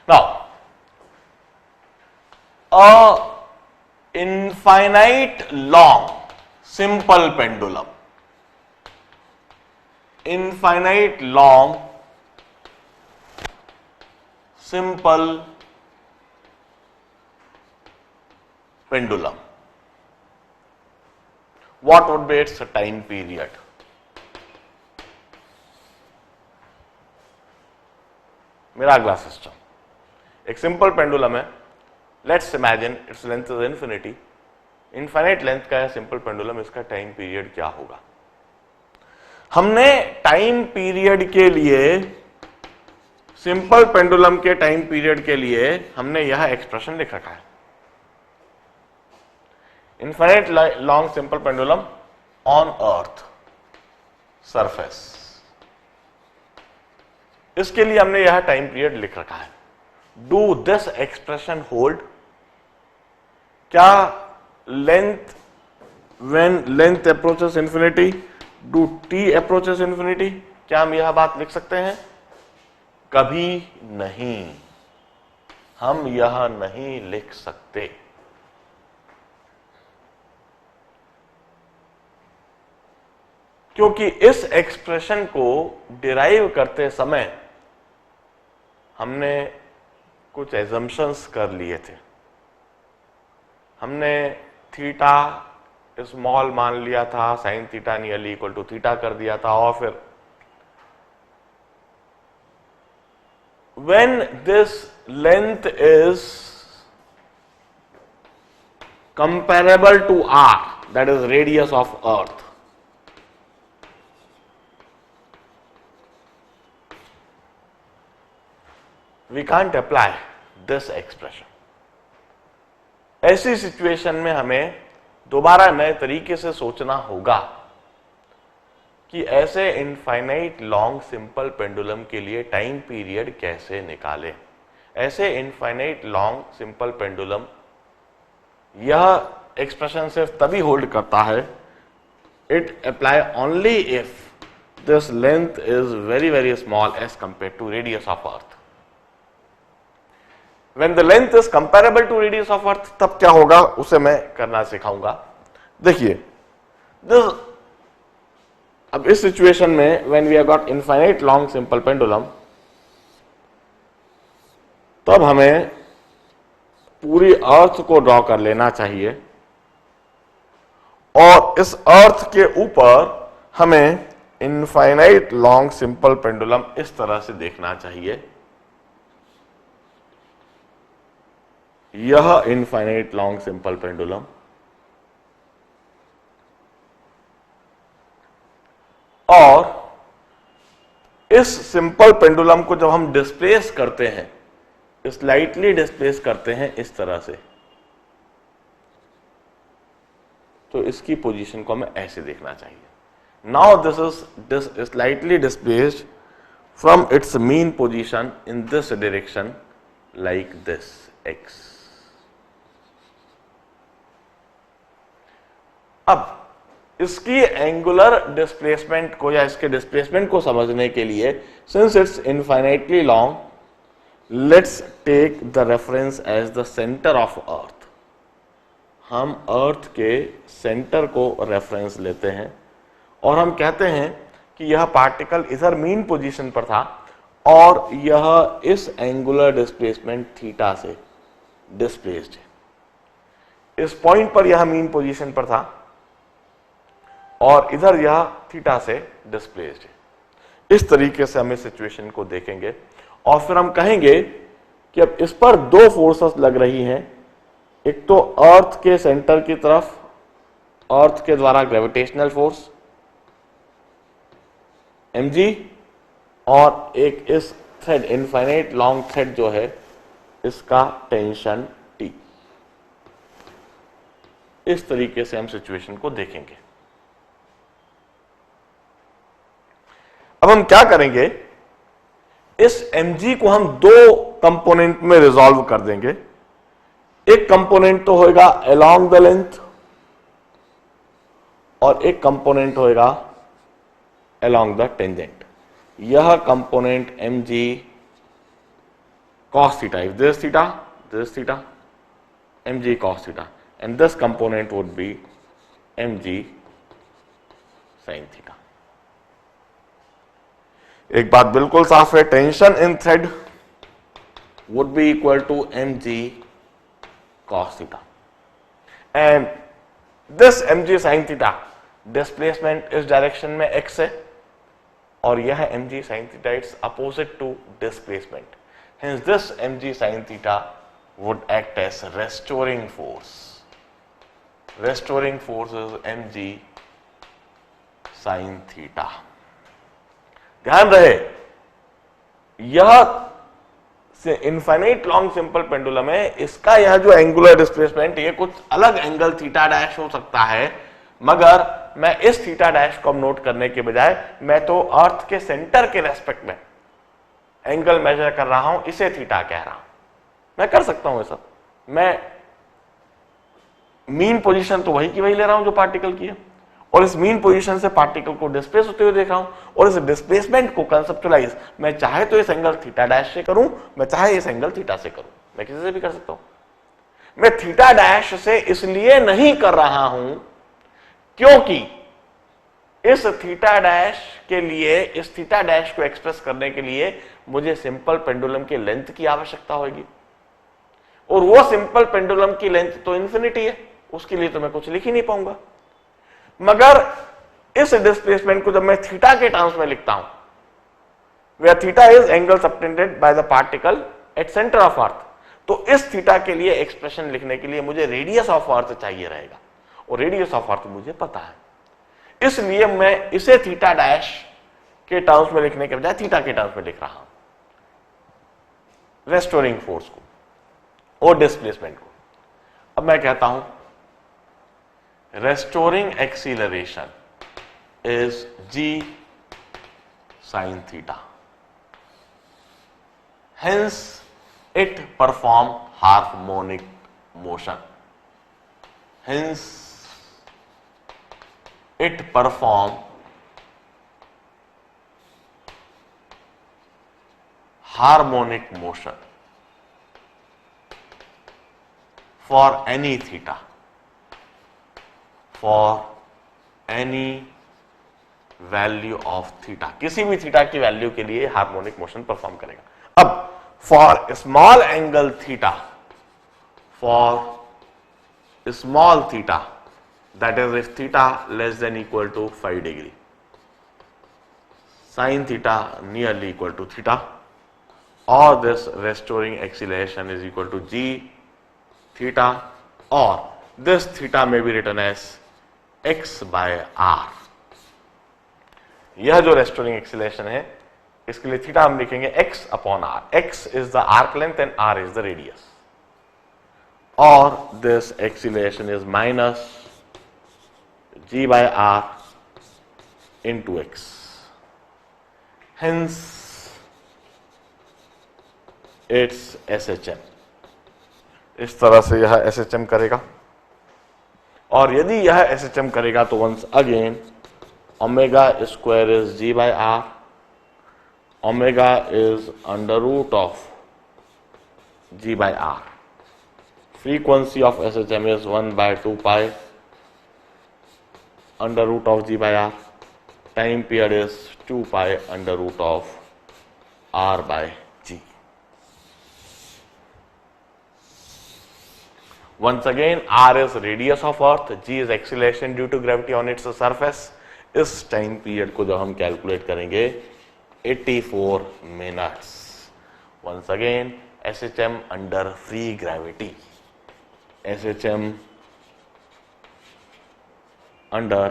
Now, a infinite long simple pendulum, infinite long simple pendulum, what would be its time period? मेरा अगला system, एक simple pendulum है, let's imagine its length is infinity, infinite length का है simple pendulum, इसका time period क्या होगा? हमने टाइम पीरियड के लिए, सिंपल पेंडुलम के टाइम पीरियड के लिए हमने यह एक्सप्रेशन लिख रखा है, infinite long simple pendulum on earth surface, इसके लिए हमने यह टाइम पीरियड लिख रखा है। Do this expression hold? क्या length, when length approaches infinity, do T approaches infinity, क्या हम यह बात लिख सकते हैं? कभी नहीं, हम यह नहीं लिख सकते। क्योंकि इस एक्सप्रेशन को डिराइव करते समय हमने कुछ एजम्पशंस कर लिए थे। हमने थीटा स्मॉल मान लिया था, sine theta nearly equal to theta कर दिया था, और फिर when this length is comparable to r, that is radius of earth, we can't apply this expression. ऐसी सिचुएशन में हमें दोबारा नए तरीके से सोचना होगा कि ऐसे इनफाइनाइट लॉन्ग सिंपल पेंडुलम के लिए टाइम पीरियड कैसे निकालें। ऐसे इनफाइनाइट लॉन्ग सिंपल पेंडुलम, यह एक्सप्रेशन सिर्फ तभी होल्ड करता है, it apply only if this length is very very small as compare to radius of earth. When the length is comparable to radius of earth, तब क्या होगा उसे मैं करना सिखाऊंगा। देखिए, अब इस सिचुएशन में when we have got infinite long simple pendulum, तब हमें पूरी अर्थ को ड्रॉ कर लेना चाहिए और इस अर्थ के ऊपर हमें इनफाइनाइट लॉन्ग सिंपल पेंडुलम इस तरह से देखना चाहिए। यह इनफाइनाइट लॉन्ग सिंपल पेंडुलम और इस सिंपल पेंडुलम को जब हम डिस्प्लेस करते हैं, स्लाइटली डिस्प्लेस करते हैं इस तरह से, तो इसकी पोजीशन को हमें ऐसे देखना चाहिए। Now this is slightly displaced from its mean position in this direction like this x. अब इसकी एंगुलर डिस्प्लेसमेंट को या इसके डिस्प्लेसमेंट को समझने के लिए, since it's infinitely long, let's take the reference as the center of earth. हम अर्थ के सेंटर को रेफरेंस लेते हैं और हम कहते हैं कि यह पार्टिकल इधर मीन पोजीशन पर था और यह इस एंगुलर डिस्प्लेसमेंट थीटा से डिस्प्लेस्ड है। इस पॉइंट पर यह मीन पोजीशन पर था और इधर यह थीटा से डिस्प्लेस्ड है। इस तरीके से हम इस सिचुएशन को देखेंगे और फिर हम कहेंगे कि अब इस पर दो फोर्सेस लग रही हैं, एक तो अर्थ के सेंटर की तरफ, अर्थ के द्वारा ग्रेविटेशनल फोर्स mg, और एक इस थ्रेड, इनफाइनाइट लॉन्ग थ्रेड जो है, इसका टेंशन T। इस तरीके से हम सिचुएशन को देखेंगे। अब हम क्या करेंगे, इस mg को हम दो कंपोनेंट में रिजॉल्व कर देंगे। एक कंपोनेंट तो होगा अलोंग द लेंथ और एक कंपोनेंट होगा अलोंग द टेंजेंट। यह component mg cos theta. If this is theta, mg cos theta, and this component would be mg sin theta. एक बात बिल्कुल साफ है, tension in thread would be equal to mg cos theta, and this mg sin theta displacement इस direction में x है और यह mg sin theta it's opposite to displacement. Hence this mg sin theta would act as restoring force. Restoring force is mg sin theta. ध्यान रहे, यह infinite long simple pendulum है, इसका यह जो एंगुलर डिस्प्लेसमेंट ये कुछ अलग एंगल थीटा डैश हो सकता है, मगर मैं इस थीटा डैश को नोट करने के बजाय मैं तो अर्थ के सेंटर के रेस्पेक्ट में एंगल मेजर कर रहा हूं, इसे थीटा कह रहा हूं. मैं कर सकता हूं ये सब, मैं मीन पोजीशन तो वही की वही ले रहा हूं जो पार्टिकल की है, और इस मीन पोजीशन से पार्टिकल को डिस्प्लेस होते हुए देख रहा हूं, और इस डिस्प्लेसमेंट को कंसेप्चुअलाइज मैं चाहे तो इस एंगल थीटा डैश से करूं, मैं चाहे इस एंगल थीटा से करूं, मैं किसी से भी कर सकता हूं. मैं थीटा डैश से इसलिए नहीं कर रहा हूं क्योंकि इस थीटा डैश के लिए, इस थीटा डैश को एक्सप्रेस करने के लिए मुझे सिंपल पेंडुलम की लेंथ की आवश्यकता होगी, और वो सिंपल पेंडुलम की लेंथ तो इंफिनिटी है, उसके लिए तो मैं कुछ लिख ही नहीं पाऊंगा. मगर इस डिस्प्लेसमेंट को जब मैं थीटा के टर्म्स में लिखता हूं, where theta is angle subtended by the particle at center of earth, तो इस थीटा के लिए एक्सप्रेशन लिखने के लिए मुझे रेडियस ऑफ अर्थ चाहिए रहेगा, और रेडियस ऑफ अर्थ मुझे पता है, इसलिए मैं इसे थीटा डैश के टर्म्स में लिखने के बजाय थीटा के टर्म्स में लिख रहा हूं, रेस्टोरिंग फोर्स को और डिस्प्लेसमेंट को. अब मैं कहता हूं restoring acceleration is g sin theta, hence it perform harmonic motion, hence it perform harmonic motion for any theta, for any value of theta, किसी भी थीटा की वैल्यू के लिए हार्मोनिक मोशन परफॉर्म करेगा. अब for small angle theta, for small theta, that is if theta less than equal to 5 degree, sin theta nearly equal to theta, or this restoring acceleration is equal to g theta, or this theta may be written as x by r. यह जो restoring acceleration है, इसके लिए theta हम लिखेंगे x upon r. x is the arc length and r is the radius, or this acceleration is minus g by r into x. Hence it's SHM. इस तरह से यह SHM करेगा, और यदि यह SHM करेगा तो once again omega square is g by r, omega is under root of g by r, frequency of SHM is 1/2 pi under root of g by r, time period is 2 pi under root of r by g. Once again, r is radius of earth, g is acceleration due to gravity on its surface. इस time period को जब हम calculate करेंगे 84 minutes. Once again, SHM under free gravity, SHM under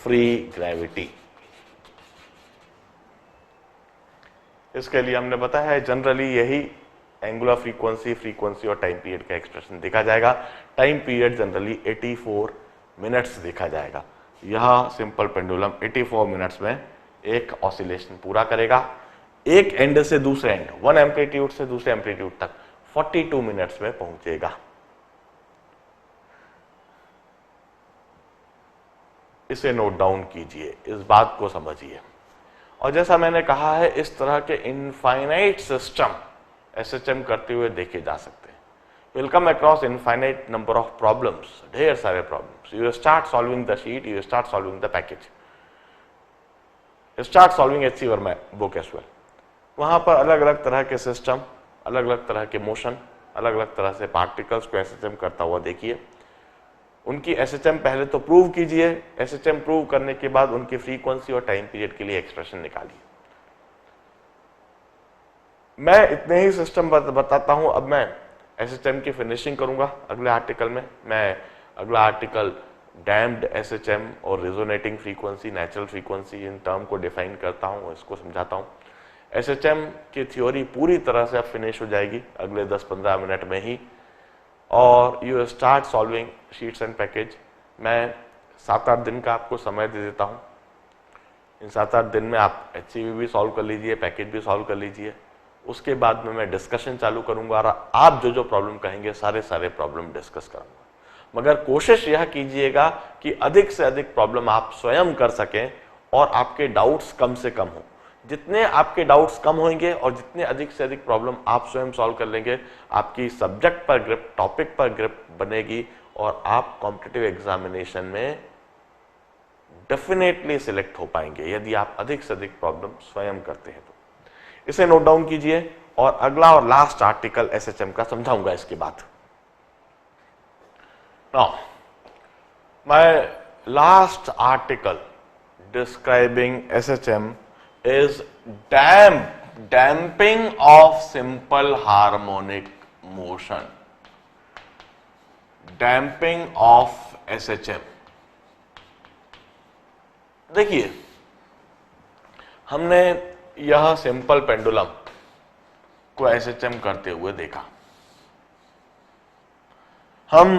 free gravity. इसके लिए हमने बताया है जनरली यही एंगुलर फ्रीक्वेंसी और टाइम पीरियड का एक्सप्रेशन देखा जाएगा. टाइम पीरियड जनरली 84 मिनट्स देखा जाएगा. यह सिंपल पेंडुलम 84 मिनट्स में एक ऑसिलेशन पूरा करेगा, एक एंड से दूसरे एंड, वन एम्पलीट्यूड से दूसरे एम्पलीट्यूड तक 42 मिनट्स में पहुंचेगा. इसे नोट डाउन कीजिए, इस बात को समझिए. और जैसा मैंने कहा है, इस तरह के इनफाइनाइट सिस्टम एसएचएम करते हुए देखे जा सकते हैं। Will come across infinite number of problems, ढेर सारे problems. You start solving the sheet, you start solving the package, start solving HC Verma book as well. वहां पर अलग अलग तरह के सिस्टम, अलग अलग तरह के मोशन, अलग अलग तरह से पार्टिकल्स को एसएचएम करता हुआ देखिए। उनकी एसएचएम पहले तो प्रूव कीजिए, एसएचएम प्रूव करने के बाद उनकी फ्रीक्वेंसी और टाइम पीरियड के लिए एक्सप्रेशन निकालिए। मैं इतने ही सिस्टम बताता हूं। अब मैं एसएचएम की फिनिशिंग करूंगा अगले आर्टिकल में। मैं अगला आर्टिकल डैम्प्ड एसएचएम और resonating frequency, natural frequency, in term को डिफाइन करता हूं, इसको समझाता हूं। एसएचएम की थ्योरी पूरी तरह से अब फिनिश हो जाएगी अगले 10-15 मिनट में ही, और you start solving sheets and package. मैं 7-8 दिन का आपको समय दे देता हूं। इन 7-8 दिन में आप HCV भी सॉल्व कर लीजिए, पैकेज भी सॉल्व कर लीजिए। उसके बाद में मैं डिस्कशन चालू करूंगा और आप जो जो प्रॉब्लम कहेंगे सारे प्रॉब्लम डिस्कस करूंगा। मगर कोशिश यह कीजिएगा कि अधिक से अधिक प्रॉब्लम आप स्वयं कर सकें और आपके डाउट्स कम से कम हो। जितने आपके डाउट्स कम होंगे और जितने अधिक से अधिक प्रॉब्लम आप स्वयं सॉल्व कर लेंगे, आपकी सब्जेक्ट पर ग्रिप, टॉपिक पर ग्रिप बनेगी और आप कॉम्पिटिटिव एग्जामिनेशन में डेफिनेटली सिलेक्ट हो पाएंगे यदि आप अधिक से अधिक प्रॉब्लम स्वयं करते हैं तो। इसे नोट डाउन कीजिए और अगला और लास्ट आर्टिकल एसएचएम का समझाऊंगा इसके बाद। Now my last article describing SHM is damping of simple harmonic motion, damping of SHM। देखिए, हमने यह सिंपल पेंडुलम को SHM करते हुए देखा। हम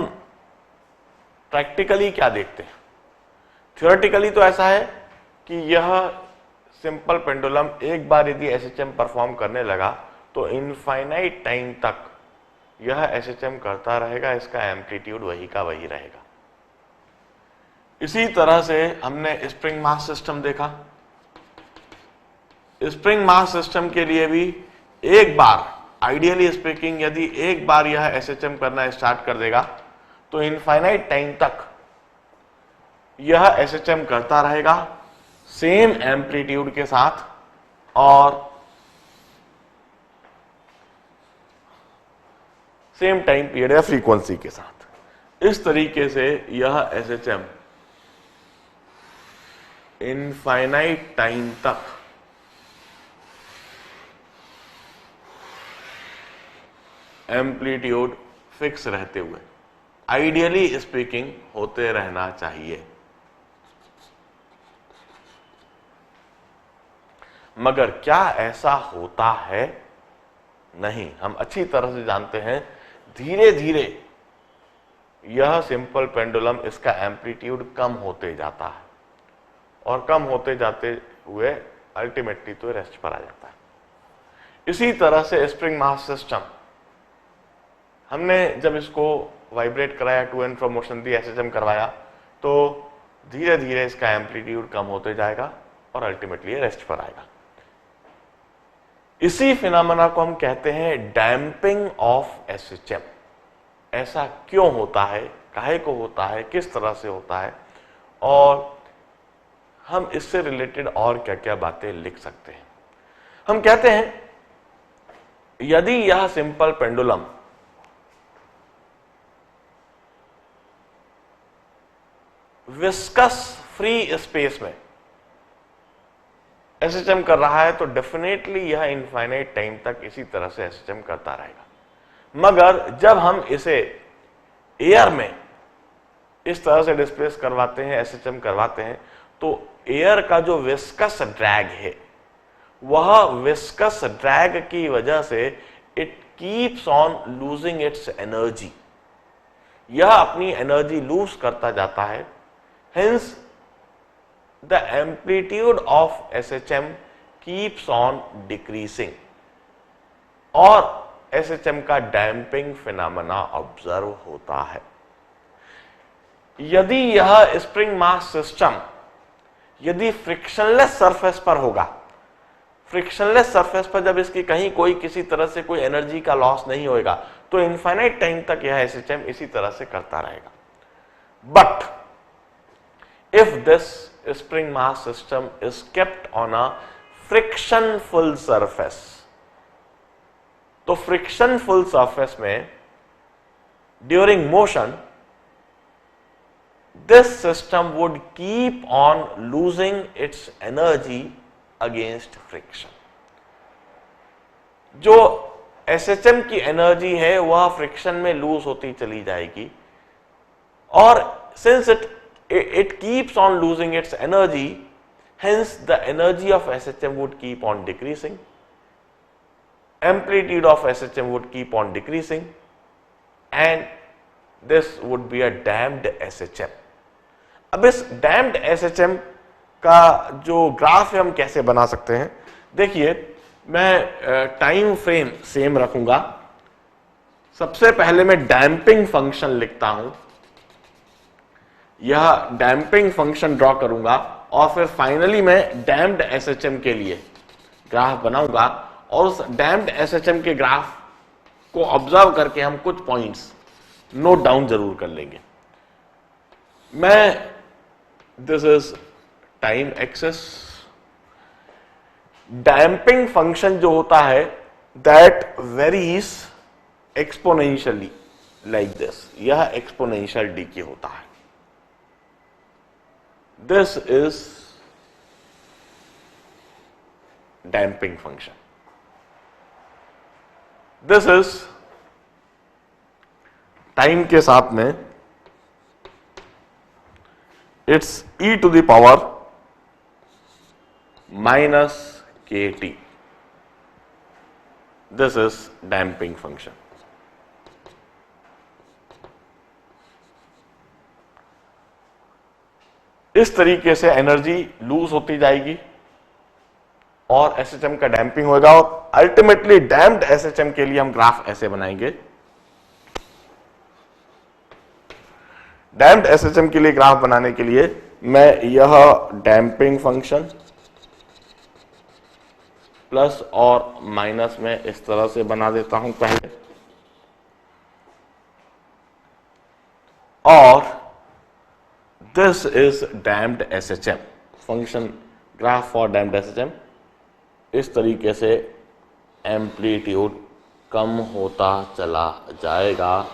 प्रैक्टिकली क्या देखते हैं? थ्योरेटिकली तो ऐसा है कि यह सिंपल पेंडुलम एक बार यदि एसएचएम परफॉर्म करने लगा तो इनफाइनाइट टाइम तक यह एसएचएम करता रहेगा, इसका एम्पलीट्यूड वही का वही रहेगा। इसी तरह से हमने स्प्रिंग मास सिस्टम देखा। स्प्रिंग मास सिस्टम के लिए भी एक बार, आइडियली स्पीकिंग, यदि एक बार यह एसएचएम करना स्टार्ट कर देगा तो इनफाइनाइट टाइम तक यह एसएचएम करता रहेगा सेम एम्पलीट्यूड के साथ और सेम टाइम पीरियड या फ्रीक्वेंसी के साथ। इस तरीके से यह एसएचएम इनफाइनाइट टाइम तक एम्पलीट्यूड फिक्स रहते हुए आइडियली स्पीकिंग होते रहना चाहिए। मगर क्या ऐसा होता है? नहीं। हम अच्छी तरह से जानते हैं धीरे धीरे यह सिंपल पेंडुलम, इसका एम्पलीट्यूड कम होते जाता है और कम होते जाते हुए अल्टीमेटली तो रेस्ट पर आ जाता है। इसी तरह से स्प्रिंग मास सिस्टम, हमने जब इसको वाइब्रेट कराया, टू एंड फ्रो मोशन दी, एसएचएम करवाया, तो धीरे धीरे इसका एम्पलीट्यूड कम होते जाएगा और अल्टीमेटली रेस्ट पर आएगा। इसी फिनोमेना को हम कहते हैं डैम्पिंग ऑफ एसएचएम। ऐसा क्यों होता है, काहे को होता है, किस तरह से होता है, और हम इससे रिलेटेड और क्या क्या बातें लिख सकते हैं। हम कहते हैं यदि यह simple pendulum viscous free space में एसएचएम कर रहा है तो डेफिनेटली यह इनफाइनाइट टाइम तक इसी तरह से एसएचएम करता रहेगा। मगर जब हम इसे एयर में इस तरह से डिस्प्लेस करवाते हैं, एसएचएम करवाते हैं, तो एयर का जो विस्कस ड्रैग है, वह विस्कस ड्रैग की वजह से it keeps on losing its energy. यह अपनी एनर्जी लूज करता जाता है। Hence, the amplitude of SHM keeps on decreasing और SHM का डैम्पिंग फिनोमेना ऑब्जर्व होता है। यदि यह स्प्रिंग मास सिस्टम यदि फ्रिक्शनलेस सरफेस पर होगा, फ्रिक्शनलेस सरफेस पर जब इसकी कहीं कोई किसी तरह से कोई एनर्जी का लॉस नहीं होएगा तो इनफाइनाइट टाइम तक यह एसएचएम इसी तरह से करता रहेगा. But if this spring mass system is kept on a frictionful surface, तो फ्रिक्शनफुल सरफेस में during motion this system would keep on losing its energy against friction. जो SHM की एनर्जी है वह फ्रिक्शन में लूज होती चली जाएगी और since it keeps on losing its energy, hence the energy of SHM would keep on decreasing, amplitude of SHM would keep on decreasing and this would be a damped SHM. अब इस damped SHM का जो graph है हम कैसे बना सकते हैं? देखिए, मैं टाइम फ्रेम सेम रखूंगा. सबसे पहले मैं डैम्पिंग फंक्शन लिखता हूं, यह डैम्पिंग फंक्शन ड्रॉ करूंगा और फिर फाइनली मैं डैम्प्ड एसएचएम के लिए ग्राफ बनाऊंगा और उस डैम्प्ड एसएचएम के ग्राफ को ऑब्जर्व करके हम कुछ पॉइंट्स नोट डाउन जरूर कर लेंगे. मैं this is time axis. Damping function जो होता है that varies exponentially like this. यह एक्सपोनेंशियल डीके होता है. This is damping function. This is time के साथ में it's e to the power minus kt. This is damping function. इस तरीके से एनर्जी लूज होती जाएगी और एसएचएम का डैम्पिंग होगा और अल्टीमेटली डैम्प्ड एसएचएम के लिए हम ग्राफ ऐसे बनाएंगे. डैम्प्ड एसएचएम के लिए ग्राफ बनाने के लिए मैं यह डैम्पिंग फंक्शन प्लस और माइनस में इस तरह से बना देता हूं पहले, और this is damped SHM function graph for damped SHM. इस तरीके से एम्पलीट्यूड कम होता चला जाएगा,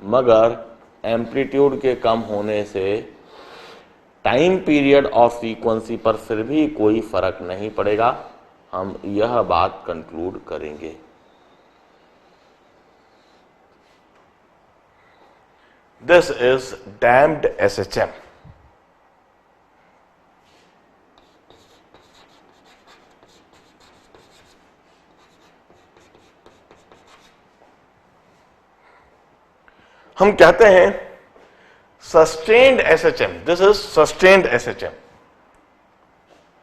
मगर एम्पलीट्यूड के कम होने से टाइम पीरियड और फ्रीक्वेंसी पर फिर भी कोई फर्क नहीं पड़ेगा. हम यह बात कंक्लूड करेंगे. This is damped SHM. हम कहते हैं sustained SHM. This is sustained SHM.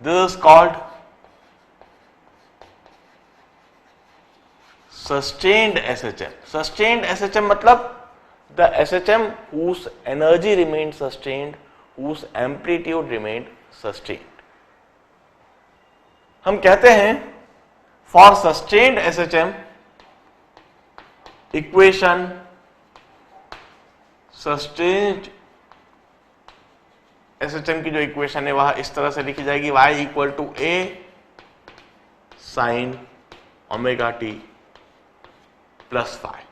This is called sustained SHM. Sustained SHM मतलब the SHM whose energy remained sustained, whose amplitude remained sustained. हम कहते हैं for sustained SHM equation sustained SHM की जो equation है वह इस तरह से लिखी जाएगी, y equal to a sine omega T plus five.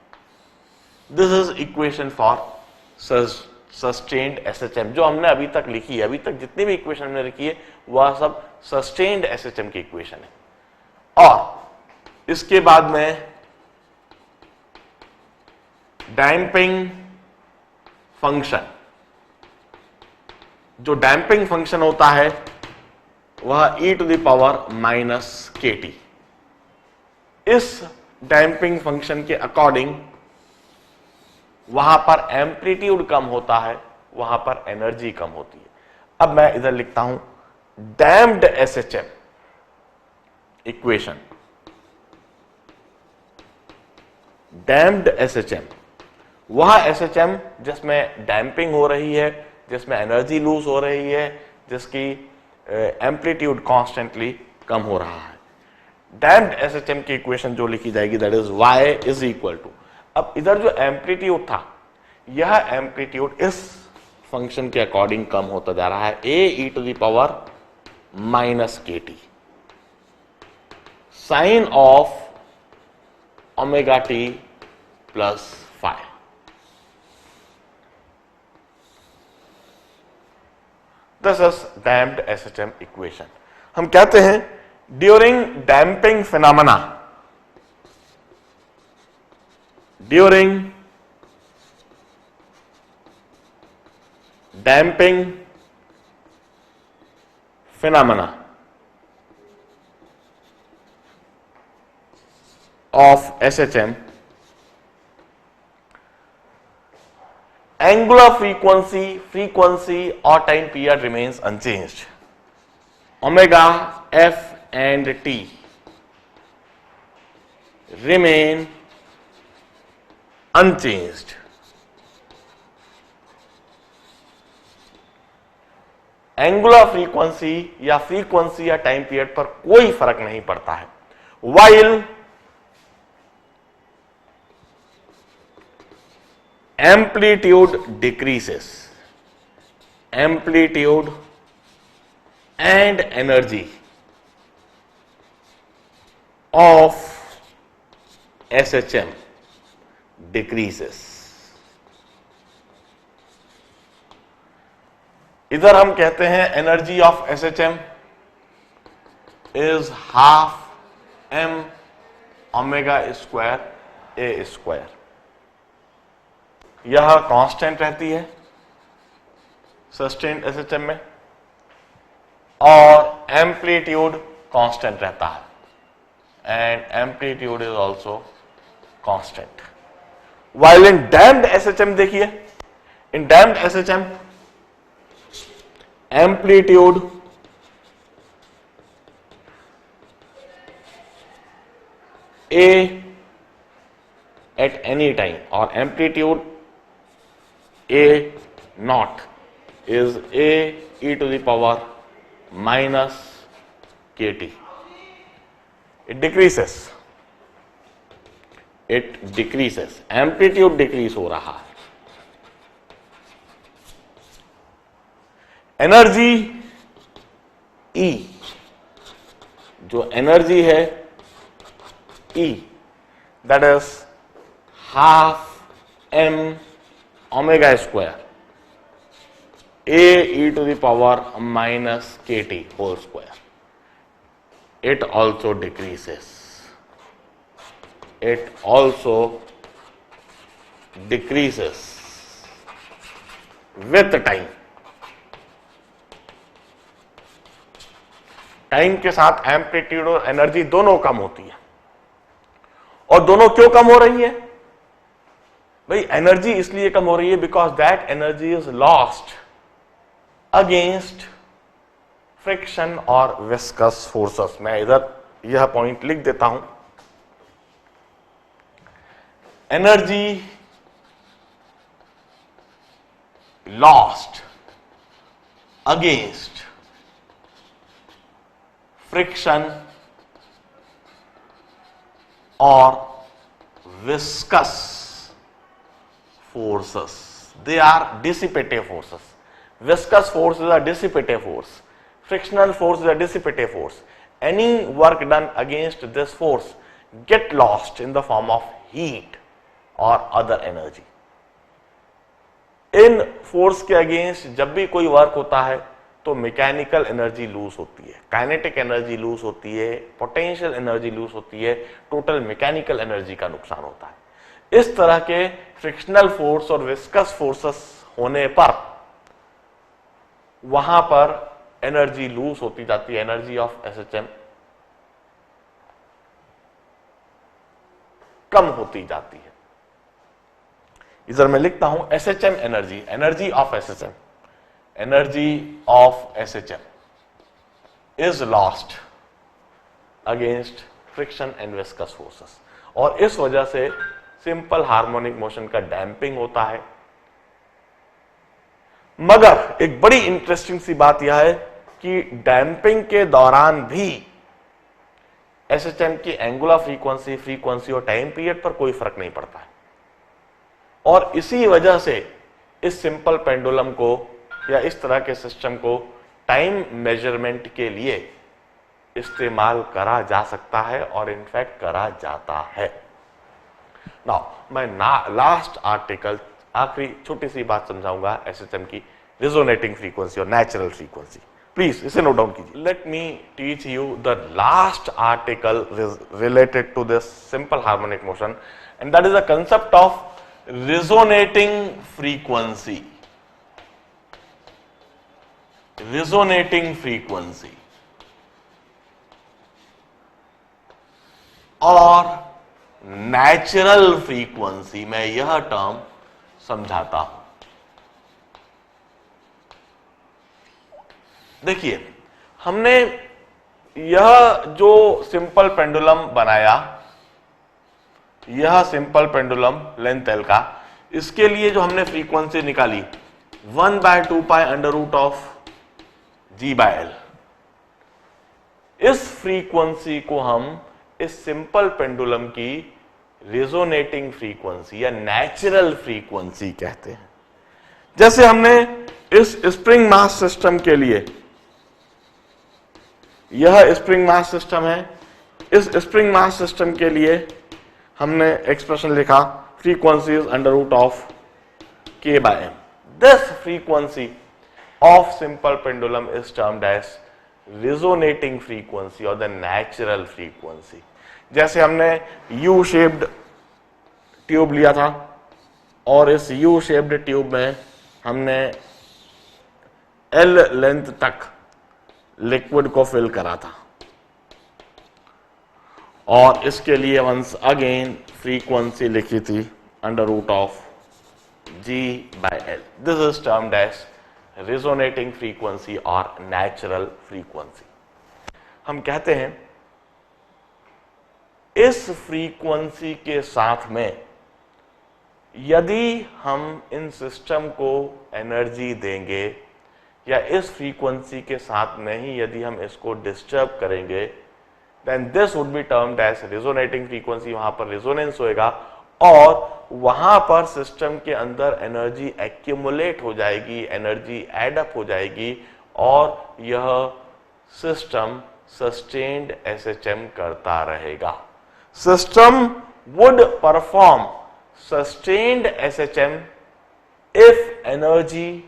This is equation for sustained SHM जो हमने अभी तक लिखी है. अभी तक जितनी भी इक्वेशन हमने लिखी है वह सब सस्टेन्ड एसएचएम की इक्वेशन है. और इसके बाद में डैम्पिंग फंक्शन, जो डैम्पिंग फंक्शन होता है वह e to the power minus kt. इस डैम्पिंग फंक्शन के अकॉर्डिंग वहां पर एम्पलीट्यूड कम होता है, वहां पर एनर्जी कम होती है. अब मैं इधर लिखता हूं damped SHM equation. Damped SHM वह एसएचएम जिसमें डैम्पिंग हो रही है, जिसमें एनर्जी लूज हो रही है, जिसकी एम्पलीट्यूड कॉन्स्टेंटली कम हो रहा है. डैम्प्ड एसएचएम की इक्वेशन जो लिखी जाएगी that is y is equal to, अब इधर जो एम्पलीट्यूड था, यह एम्पलीट्यूड इस फंक्शन के अकॉर्डिंग कम होता जा रहा है, a e to the power minus K T sine of omega T plus five. This is damped SHM equation. हम कहते हैं during damping phenomena, during damping phenomena of SHM, angular frequency or time period remains unchanged. Omega F and T remain unchanged. Angular frequency या frequency या time period पर कोई फर्क नहीं पड़ता है, while amplitude decreases, amplitude and energy of SHM decreases. इधर हम कहते हैं energy of SHM is half M omega square a square, यह कांस्टेंट रहती है सस्टेन्ड एसएचएम में, और एम्पलीट्यूड कांस्टेंट रहता है and amplitude is also constant. While in damped SHM देखिए, in damped SHM amplitude A at any time और amplitude A naught is A E to the power minus K T. It decreases, amplitude decrease हो रहा है। Energy E, जो energy है E, that is half M omega square A E to the power minus K T whole square, it also decreases, it also decreases with time। Time के साथ amplitude और energy दोनों कम होती है। और दोनों क्यों कम हो रही है भाई? एनर्जी इसलिए कम हो रही है because that energy is lost against friction और विस्कस फोर्सेस। मैं इधर यह पॉइंट लिख देता हूं, एनर्जी लॉस्ट अगेंस्ट फ्रिक्शन और viscous forces, they are dissipative forces. Viscous force is a dissipative force, frictional force is a dissipative force. Any work done against this force get lost in the form of heat or other energy. In force के against जब भी कोई work होता है तो mechanical energy lose होती है, kinetic energy lose होती है, पोटेंशियल एनर्जी लूज होती है, टोटल मैकेनिकल एनर्जी का नुकसान होता है। इस तरह के फ्रिक्शनल फोर्स और विस्कस फोर्सेस होने पर वहां पर एनर्जी लूज होती जाती है, एनर्जी ऑफ एसएचएम कम होती जाती है। इधर मैं लिखता हूं SHM energy, energy of SHM, energy of SHM is lost against friction and viscous forces. और इस वजह से सिंपल हार्मोनिक मोशन का डैंपिंग होता है। मगर एक बड़ी इंटरेस्टिंग सी बात यह है कि डैंपिंग के दौरान भी एसएचएम की एंगुलर फ्रीक्वेंसी, फ्रीक्वेंसी और टाइम पीरियड पर कोई फर्क नहीं पड़ता है। और इसी वजह से इस सिंपल पेंडुलम को या इस तरह के सिस्टम को टाइम मेजरमेंट के लिए इस्तेमाल करा जा सकता है और इनफैक्ट करा जाता है। नाउ मैं लास्ट आर्टिकल, आखिरी छोटी सी बात समझाऊंगा एसएचएम की रिजोनेटिंग फ्रीक्वेंसी और नेचुरल फ्रीक्वेंसी। प्लीज इसे नोट डाउन कीजिए। Let me teach you the last article related to this simple harmonic motion, and that is the concept of resonating frequency. Resonating frequency और natural frequency में यह term समझाता हूं। देखिए, हमने यह जो सिंपल पेंडुलम बनाया, यह सिंपल पेंडुलम लेंथ एल का, इसके लिए जो हमने फ्रीक्वेंसी निकाली 1/2 pi under root of G/L, इस फ्रीक्वेंसी को हम इस सिंपल पेंडुलम की रिजोनेटिंग फ्रीक्वेंसी या नेचुरल फ्रीक्वेंसी कहते हैं। जैसे हमने इस स्प्रिंग मास सिस्टम के लिए, यह स्प्रिंग मास सिस्टम है, इस स्प्रिंग मास सिस्टम के लिए हमने एक्सप्रेशन लिखा frequency is under root of K/M। This frequency of simple pendulum is termed as resonating frequency or the natural frequency। जैसे हमने U shaped ट्यूब लिया था और इस U shaped ट्यूब में हमने L लेंथ तक लिक्विड को फिल करा था और इसके लिए वंस अगेन फ्रीक्वेंसी लिखी थी under root of G/L। This is termed as resonating frequency और नेचुरल फ्रीक्वेंसी। हम कहते हैं इस फ्रीक्वेंसी के साथ में यदि हम इन सिस्टम को एनर्जी देंगे या इस फ्रीक्वेंसी के साथ में ही यदि हम इसको डिस्टर्ब करेंगे, then this would be termed as resonating frequency. वहां पर रिजोनेंस होएगा और वहां पर सिस्टम के अंदर एनर्जी एक्यूमुलेट हो जाएगी, एनर्जी एड अप हो जाएगी और यह सिस्टम सस्टेन्ड एसएचएम करता रहेगा। System would perform sustained SHM if energy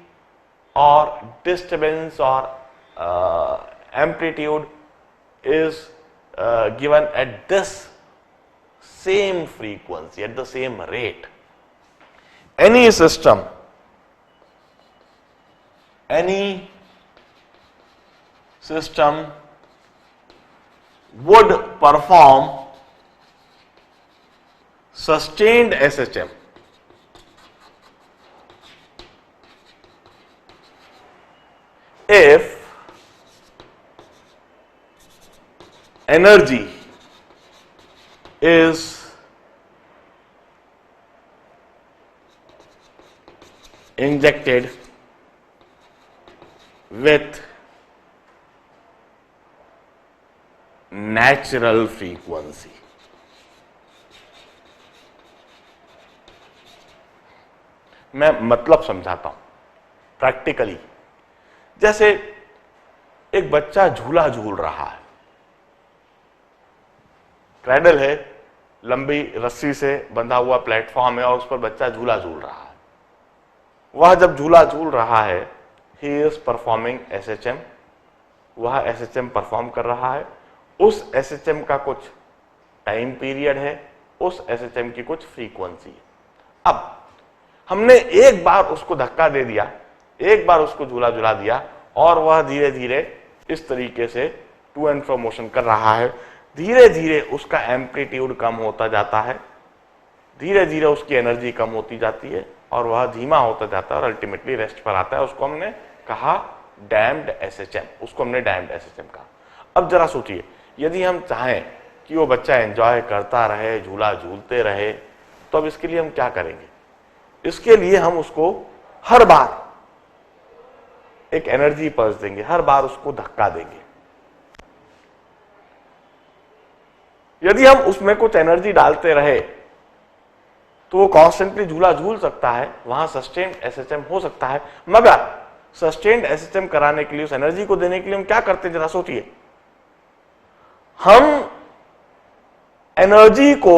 और डिस्टर्बेंस और amplitude is given at this same frequency, at the same rate. Any system would perform sustained SHM if energy is injected with natural frequency। मैं मतलब समझाता हूं practically. जैसे एक बच्चा झूला झूल रहा है, क्रैडल है, लंबी रस्सी से बंधा हुआ प्लेटफॉर्म है और उस पर बच्चा झूला झूल रहा है। वह जब झूला झूल रहा है, ही इज परफॉर्मिंग एसएचएम, वह एसएचएम परफॉर्म कर रहा है। उस एसएचएम का कुछ टाइम पीरियड है, उस एसएचएम की कुछ फ्रीक्वेंसी है। अब हमने एक बार उसको धक्का दे दिया, एक बार उसको झूला झूला दिया और वह धीरे धीरे इस तरीके से टू एंड फ्रो मोशन कर रहा है। धीरे धीरे उसका एम्पलीट्यूड कम होता जाता है, धीरे धीरे उसकी एनर्जी कम होती जाती है और वह धीमा होता जाता है और अल्टीमेटली रेस्ट पर आता है। उसको हमने कहा डैम्ड एसएचएम, उसको हमने डैम्ड एसएचएम कहा। अब जरा सोचिए, यदि हम चाहें कि वो बच्चा एंजॉय करता रहे, झूला झूलते रहे, तो अब इसके लिए हम क्या करेंगे? इसके लिए हम उसको हर बार एक एनर्जी पल्स देंगे, हर बार उसको धक्का देंगे। यदि हम उसमें कुछ एनर्जी डालते रहे तो वो कॉन्स्टेंटली झूला झूल सकता है, वहां सस्टेन्ड एसएचएम हो सकता है। मगर सस्टेन्ड एसएचएम कराने के लिए, उस एनर्जी को देने के लिए हम क्या करते हैं, जरा सोचिए। हम एनर्जी को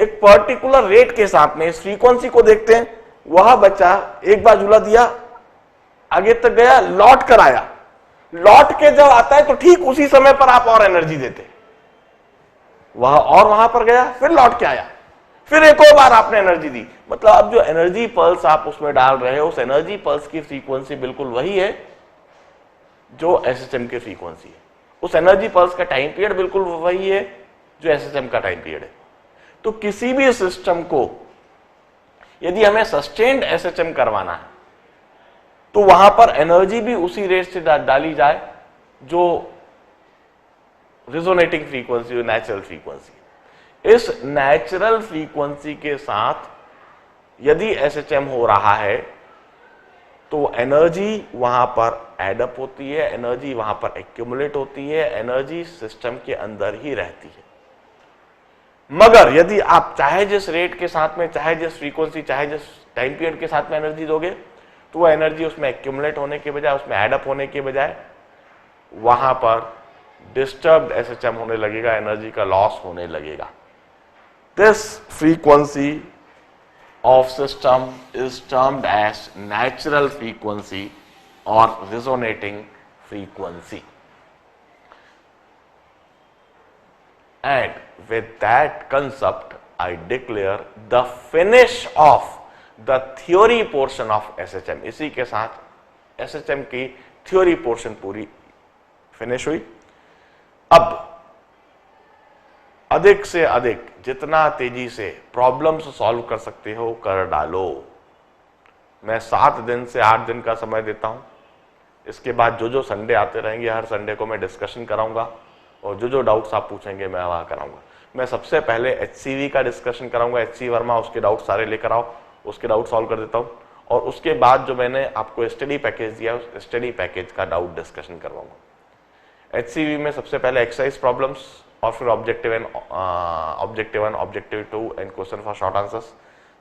एक पर्टिकुलर रेट के साथ में इस फ्रीक्वेंसी को देखते हैं। वह बच्चा एक बार झूला दिया, आगे तक गया, लौट कर आया, लौट के जब आता है तो ठीक उसी समय पर आप और एनर्जी देते, वह और वहां पर गया, फिर लौट के आया, फिर एक और बार आपने एनर्जी दी। मतलब अब जो एनर्जी पल्स आप उसमें डाल रहे हो, उस एनर्जी पल्स की फ्रीक्वेंसी बिल्कुल वही है जो एसएचएम की फ्रीक्वेंसी है। उस एनर्जी पल्स का टाइम पीरियड बिल्कुल वही है जो एसएचएम का टाइम पीरियड है। तो किसी भी सिस्टम को यदि हमें सस्टेन्ड एसएचएम करवाना है तो वहां पर एनर्जी भी उसी रेट से डाली जाए जो रिजोनेटिंग फ्रीक्वेंसी, नेचुरल फ्रीक्वेंसी। इस नेचुरल फ्रीक्वेंसी के साथ यदि एसएचएम हो रहा है तो एनर्जी वहां पर एडअप होती है, एनर्जी वहां पर एक्यूमुलेट होती है, एनर्जी सिस्टम के अंदर ही रहती है। मगर यदि आप चाहे जिस रेट के साथ में, चाहे जिस फ्रीक्वेंसी, चाहे जिस टाइम पीरियड के साथ में एनर्जी दोगे, तो वो एनर्जी उसमें एक्यूमुलेट होने के बजाय, उसमें एडअप होने के बजाय वहां पर डिस्टर्ब्ड एसएचएम होने लगेगा, एनर्जी का लॉस होने लगेगा। This frequency of system is termed as natural frequency or resonating frequency. And with that concept, I declare the finish of the theory portion of SHM. इसी के साथ SHM की theory portion पूरी finish हुई। अब अधिक से अधिक जितना तेजी से प्रॉब्लम्स सॉल्व कर सकते हो कर डालो। मैं 7 दिन से 8 दिन का समय देता हूं। इसके बाद जो जो संडे आते रहेंगे, हर संडे को मैं डिस्कशन कराऊंगा और जो जो डाउट्स आप पूछेंगे मैं वहां कराऊंगा। मैं सबसे पहले HCV का डिस्कशन कराऊंगा, HC वर्मा, उसके डाउट सारे लेकर आओ, उसके डाउट सॉल्व कर देता हूं। और उसके बाद जो मैंने आपको स्टडी पैकेज दिया, उस स्टडी पैकेज का डाउट डिस्कशन करवाऊंगा। HCV में सबसे पहले एक्सरसाइज प्रॉब्लम्स और फिर objective 1, objective 2 and question for short answers.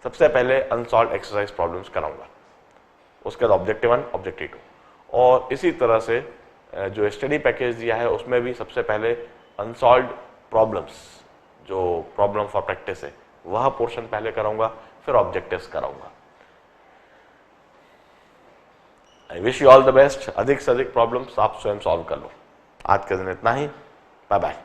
सबसे पहले अनसॉल्व एक्सरसाइज प्रॉब्लम्स कराऊंगा, उसके बाद ऑब्जेक्टिव 1, ऑब्जेक्टिव 2। और इसी तरह से जो स्टडी पैकेज दिया है उसमें भी सबसे पहले अनसॉल्व प्रॉब्लम्स, जो प्रॉब्लम फॉर प्रैक्टिस है, वह पोर्शन पहले कराऊंगा, फिर ऑब्जेक्टिव्स कराऊंगा। I wish you all the best. अधिक से अधिक प्रॉब्लम्स आप स्वयं सॉल्व कर लो। आज के दिन इतना ही। Bye bye.